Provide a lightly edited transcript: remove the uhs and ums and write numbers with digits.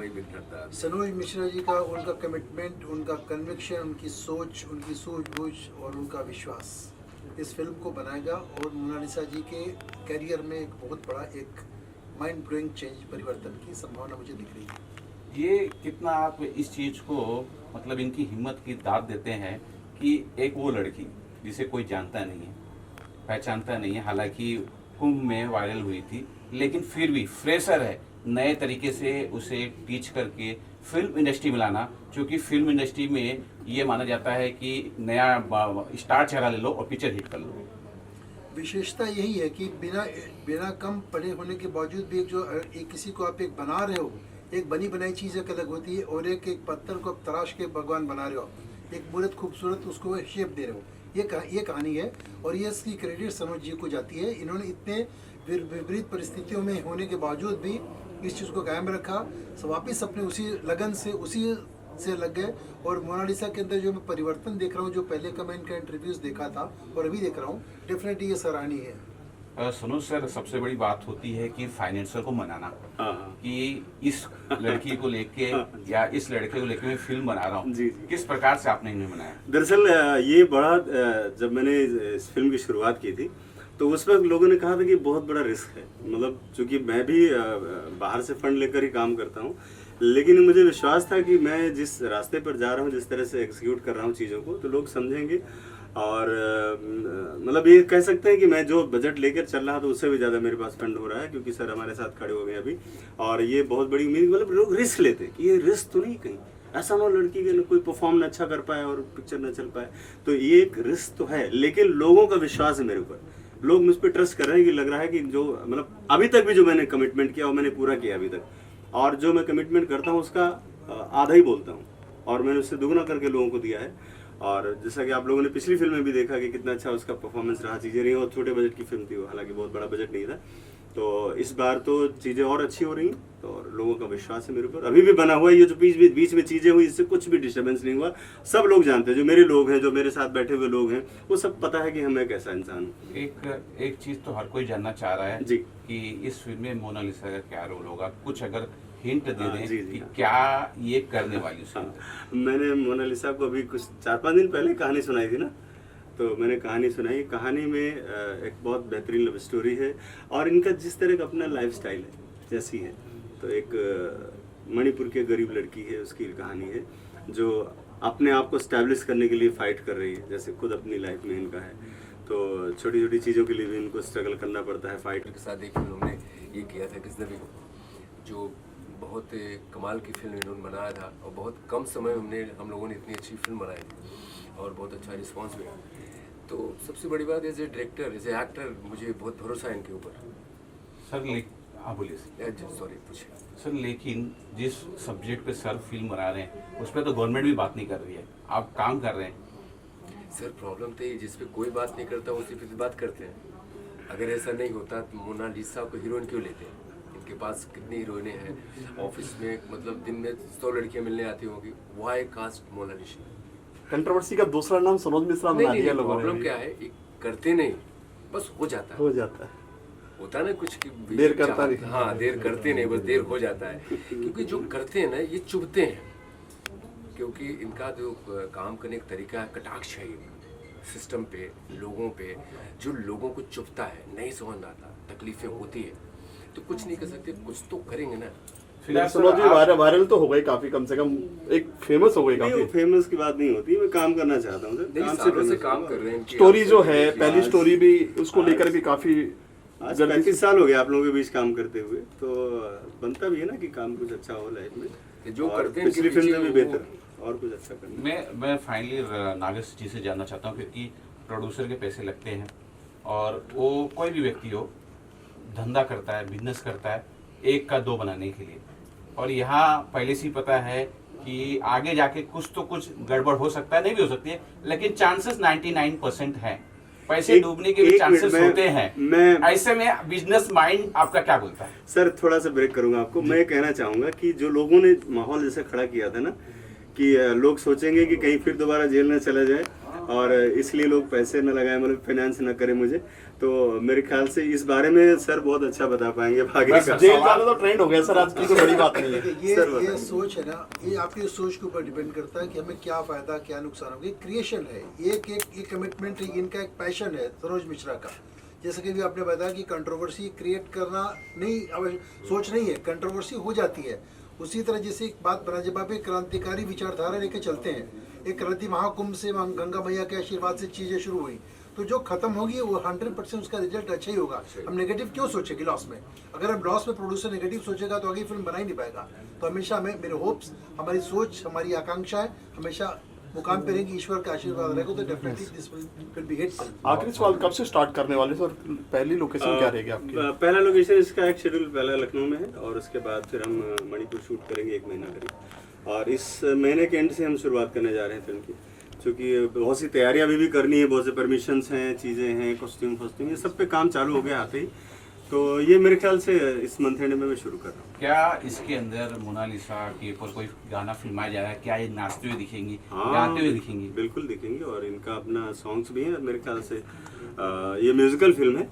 वही बिखर था। सनोज मिश्रा जी का उनका कमिटमेंट, उनका कन्विक्शन, उनकी सोच, उनकी सूझबूझ और उनका विश्वास इस फिल्म को बनाएगा और मोनालिसा जी के करियर में एक बहुत बड़ा एक माइंड ब्लोइंग चेंज, परिवर्तन की संभावना मुझे दिख रही है। ये कितना आप इस चीज़ को मतलब इनकी हिम्मत की दाद देते हैं कि एक वो लड़की जिसे कोई जानता नहीं है, पहचानता नहीं है, हालांकि कुंभ में वायरल हुई थी, लेकिन फिर भी फ्रेशर है, नए तरीके से उसे टीच करके फिल्म इंडस्ट्री में लाना, क्योंकि फिल्म इंडस्ट्री में ये माना जाता है कि नया स्टार चेहरा ले लो और पिक्चर हिट कर लो। विशेषता यही है कि बिना बिना कम पढ़े होने के बावजूद भी एक किसी को आप एक बना रहे हो, एक बनी बनाई चीज़ एक अलग होती है और एक पत्थर को आप तराश के भगवान बना रहे हो, एक मूर्त खूबसूरत उसको शेप दे रहे हो। ये कहानी है और ये इसकी क्रेडिट सनोज जी को जाती है। इन्होंने इतने विपरीत परिस्थितियों में होने के बावजूद भी इस चीज़ को कायम रखा, वापिस अपने उसी लगन से उसी से लग गए। और मोनालिसा के अंदर जो मैं परिवर्तन देख रहा हूँ, जो पहले का मैं इनका इंटरव्यूज देखा था और अभी देख रहा हूँ, डेफिनेटली ये सराहनीय है। सुनो सर, सबसे बड़ी बात होती है कि फाइनेंसर को मनाना कि इस लड़की को लेके या इस लड़के को लेके मैं फिल्म बना रहा हूँ। किस प्रकार से आपने इन्हें मनाया? दरअसल ये बड़ा, जब मैंने इस फिल्म की शुरुआत की थी तो उस वक्त लोगों ने कहा था कि बहुत बड़ा रिस्क है, मतलब चूंकि मैं भी बाहर से फंड लेकर ही काम करता हूँ, लेकिन मुझे विश्वास था कि मैं जिस रास्ते पर जा रहा हूँ, जिस तरह से एग्जीक्यूट कर रहा हूँ चीज़ों को, तो लोग समझेंगे। और मतलब ये कह सकते हैं कि मैं जो बजट लेकर चल रहा था उससे भी ज़्यादा मेरे पास फंड हो रहा है, क्योंकि सर हमारे साथ खड़े हो गए अभी। और ये बहुत बड़ी उम्मीद, मतलब लोग रिस्क लेते कि ये रिस्क तो नहीं, कहीं ऐसा ना लड़की के कोई परफॉर्म न अच्छा कर पाए और पिक्चर न चल पाए, तो ये एक रिस्क तो है। लेकिन लोगों का विश्वास है मेरे ऊपर, लोग मुझ पर ट्रस्ट कर रहे हैं कि लग रहा है कि जो मतलब अभी तक भी जो मैंने कमिटमेंट किया वो मैंने पूरा किया अभी तक, और जो मैं कमिटमेंट करता हूँ उसका आधा ही बोलता हूँ और मैंने उससे दुगना करके लोगों को दिया है। और जैसा कि आप लोगों ने पिछली फिल्म में भी देखा कि कितना अच्छा उसका परफॉर्मेंस रहा, चीज़ें रही, और छोटे बजट की फिल्म थी वो, हालांकि बहुत बड़ा बजट नहीं था। तो इस बार तो चीज़ें और अच्छी हो रही हैं, तो और लोगों का विश्वास है मेरे ऊपर। अभी भी बना हुआ है, ये जो बीच में चीज़ें हुई, इससे कुछ भी डिस्टर्बेंस नहीं हुआ। सब लोग जानते हैं, जो मेरे लोग हैं, जो मेरे साथ बैठे हुए लोग हैं, वो सब पता है कि हम एक ऐसा इंसान हूँ। एक चीज़ तो हर कोई जानना चाह रहा है जी कि इस फिल्म में मोनालिसा का क्या रोल होगा, कुछ अगर हिंट दे दें जी, कि क्या ये करने वाली है। मैंने मोनालिसा को अभी कुछ 4-5 दिन पहले कहानी सुनाई थी ना, तो मैंने कहानी सुनाई। कहानी में एक बहुत बेहतरीन लव स्टोरी है और इनका जिस तरह का अपना लाइफ स्टाइल है जैसी है, तो एक मणिपुर के गरीब लड़की है, उसकी कहानी है जो अपने आप को स्टैब्लिश करने के लिए फाइट कर रही है, जैसे खुद अपनी लाइफ में इनका है। तो छोटी छोटी चीज़ों के लिए भी इनको स्ट्रगल करना पड़ता है, फाइट के साथ एक फिल्म हमने ये किया था किस दबी, जो बहुत कमाल की फिल्म इन्होंने बनाया था और बहुत कम समय में हम लोगों ने इतनी अच्छी फिल्म बनाई थी और बहुत अच्छा रिस्पांस मिला। तो सबसे बड़ी बात as a director, as a actor, मुझे बहुत भरोसा है इनके ऊपर। सर हाँ बोलिए सॉरी पूछिए सर। लेकिन जिस सब्जेक्ट पे सर फिल्म बना रहे हैं उस पर तो गवर्नमेंट भी बात नहीं कर रही है, आप काम कर रहे हैं। सर प्रॉब्लम तो ये, जिस पे कोई बात नहीं करता उसी पे बात करते हैं। अगर ऐसा नहीं होता तो मोनालिसा को हीरोइन क्यों लेते हैं? इनके पास कितनी हीरोइनें हैं, ऑफिस में मतलब दिन में 100 लड़कियां मिलने आती होंगी, वाई कास्ट मोनालिसा? कंट्रोवर्सी का दूसरा नाम सनोज मिश्रा बना दिया लोगों ने। प्रॉब्लम क्या है, एक करते नहीं, बस हो जाता है, होता ना कुछ कि देर करता नहीं। हाँ, देर करते नहीं, बस देर हो जाता है। क्योंकि जो करते हैं ना ये चुभते हैं, क्योंकि इनका जो काम करने का तरीका है, कटाक्ष है सिस्टम पे, लोगों पे, जो लोगों को चुभता है, नहीं समझ में आता, तकलीफें होती है, तो कुछ नहीं कर सकते, कुछ तो करेंगे ना। सनोज जी वायरल तो हो गई काफी, कम से कम एक फेमस हो गई काफी। फेमस की बात नहीं होती, मैं काम करना चाहता हूँ सर, से काम कर रहे हैं। स्टोरी जो है, पहली स्टोरी भी उसको लेकर भी काफी, आज 35 साल हो गए आप लोगों के बीच काम करते हुए, तो बनता भी है ना कि काम कुछ अच्छा हो लाइफ में, जो करते हैं पिछली फिल्म में भी बेहतर और कुछ अच्छा करना। मैं फाइनली नागेश जी से जानना चाहता हूँ, क्योंकि प्रोड्यूसर के पैसे लगते हैं और वो कोई भी व्यक्ति हो धंधा करता है, बिजनेस करता है एक का दो बनाने के लिए, और यहाँ पहले से ही पता है कि आगे जाके कुछ तो कुछ गड़बड़ हो सकता है, नहीं भी हो सकती है, लेकिन चांसेस 99% हैं, पैसे डूबने के भी चांसेस होते हैं। ऐसे में बिजनेस माइंड आपका क्या बोलता है? सर थोड़ा सा ब्रेक करूंगा आपको। मैं कहना चाहूंगा कि जो लोगों ने माहौल जैसे खड़ा किया था ना, कि लोग सोचेंगे कि कहीं फिर दोबारा जेल न चला जाए, और इसलिए लोग पैसे न लगाए, मतलब फाइनेंस न करें मुझे। तो मेरे ख्याल से इस बारे में सर बहुत अच्छा बता पाएंगे भागे बस का। जेल जाना तो ट्रेंड हो गया सर आजकल, तो बड़ी बात नहीं है। देखिए, सर ये बताइए। सोच है ना, ये आपकी सोच के ऊपर डिपेंड करता है कि हमें क्या फायदा क्या नुकसान होगा। क्रिएशन है, एक कमिटमेंट है, इनका एक पैशन है सरोज मिश्रा का। जैसे कि भी आपने बताया कि कंट्रोवर्सी क्रिएट करना नहीं सोच नहीं है, कंट्रोवर्सी हो जाती है। उसी तरह जैसे एक बात बना, जब आप एक क्रांतिकारी विचारधारा लेके चलते हैं, एक क्रांति महाकुंभ से गंगा मैया के आशीर्वाद से चीज़ें शुरू हुई, तो जो खत्म होगी वो 100% उसका रिजल्ट अच्छा ही होगा। हम नेगेटिव क्यों सोचेंगे लॉस में? अगर हम लॉस में प्रोड्यूसर नेगेटिव सोचेगा तो आगे फिल्म बना ही नहीं पाएगा। तो हमेशा हमें, मेरे होप्स, हमारी सोच, हमारी आकांक्षा है हमेशा मुकाम पे रहेगी, ईश्वर का आशीर्वाद रहेगा तो definitely this will be hit film. आखिरी सवाल, कब से स्टार्ट करने वाले सर? पहली लोकेशन क्या रहेगी आपकी? पहला लोकेशन इसका एक शेड्यूल पहला लखनऊ में है, और उसके बाद फिर हम मणिपुर शूट करेंगे 1 महीना करीब। और इस महीने के एंड से हम शुरुआत करने जा रहे हैं फिल्म की, क्योंकि बहुत सी तैयारियां अभी भी करनी है, बहुत से परमिशंस हैं, चीज़ें हैं, कॉस्ट्यूम ये सब पे काम चालू हो गया आते ही। तो ये मेरे ख्याल से इस मंथ एंड में मैं शुरू कर रहा हूँ। क्या इसके अंदर मोनालिसा के ऊपर कोई गाना फिल्माया जा रहा है? क्या ये नाचते हुए दिखेंगी, हाँ, गाते हुए दिखेंगी? बिल्कुल दिखेंगे, और इनका अपना सॉन्ग्स भी हैं। मेरे ख्याल से ये म्यूजिकल फिल्म है।